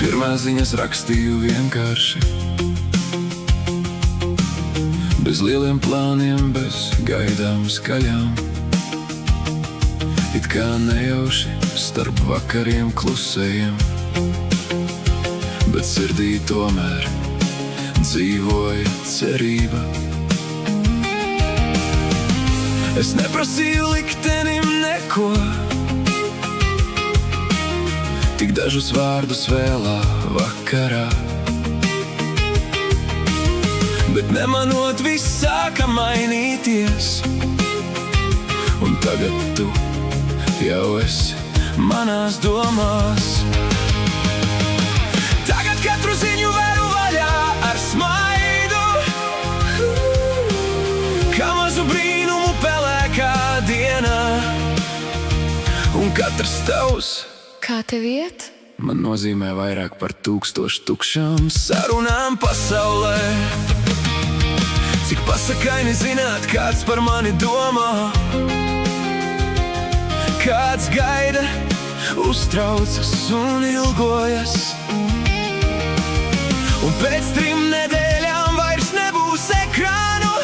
Pirmās ziņas rakstīju vienkārši, bez lieliem plāniem, bez gaidām skaļām. It kā nejauši starp vakariem klusējiem, bet sirdī tomēr dzīvoja cerība. Es neprasīju liktenim neko, tik dažus vārdus vēlā vakarā, bet nemanot viss sāka mainīties. Un tagad tu jau esi manās domās. Tagad katru ziņu veru vaļā ar smaidu, kā mazu brīnumu pelēkā dienā. Un katrs tavs, kā tev iet? man nozīmē vairāk par 1000 tukšām sarunām pasaulē. Cik pasakaini zināt, kāds par mani domā, kāds gaida, uztraucas un ilgojas. Un pēc 3 nedēļām vairs nebūs ekrānu,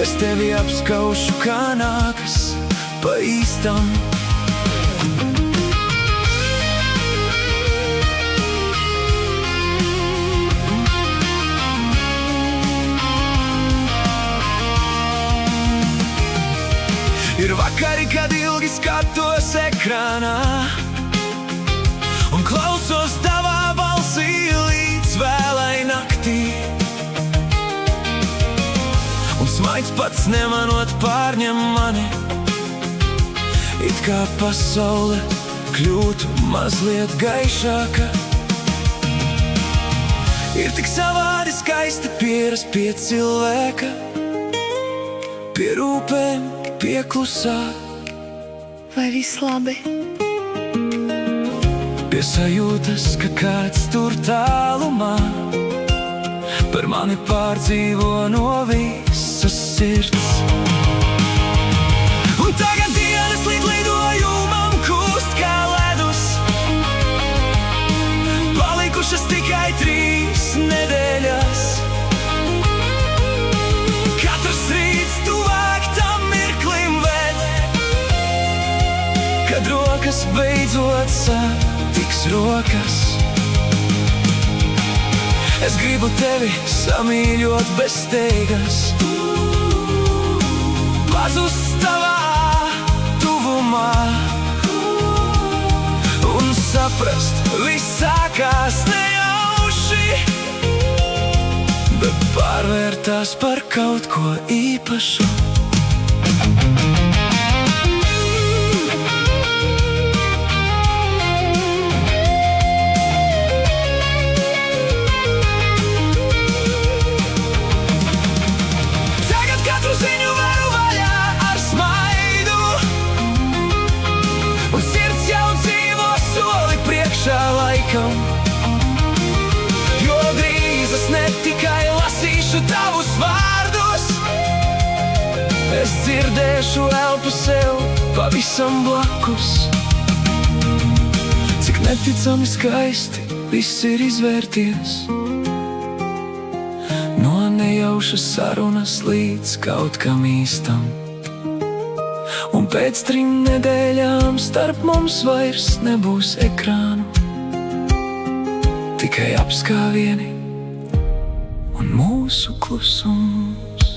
es tevi apskaušu kā nākas pa īstam. Ir vakari, kad ilgi skatos ekrānā un klausos tavā balsī līdz vēlai naktī. Un smaids pats nemanot pārņem mani, it kā pasaule kļūtu mazliet gaišāka. Ir tik savādi skaisti pierast pie cilvēka, pie rūpēm, pie klusā. Vai viss labi? Pie sajūtas, ka kāds tur tālumā par mani pārdzīvo no visas sirds. Un tagad dienas līdz lidojumam kūst kā ledus, palikušas tikai 3 nedēļas. Katrs rīts tuvāk tam mirklim ved, kad rokas beidzot satiks rokas. Es gribu tevi samīļot bez steigas, pazust tavā tuvumā un saprast, viss sākās nejauši, bet pārvērtās par kaut ko īpašu. Ziņu varu vaļā ar smaidu, un sirds jau dzīvo soli priekšā laikam. Jo drīz es ne tikai lasīšu tavus vārdus, es dzirdēšu elpu sev pavisam blakus. Cik neticami skaisti viss ir izvērties, no nejaušas sarunas līdz kaut kam īstam. Un pēc 3 nedēļām starp mums vairs nebūs ekrānu, tikai apskāvieni un mūsu klusums.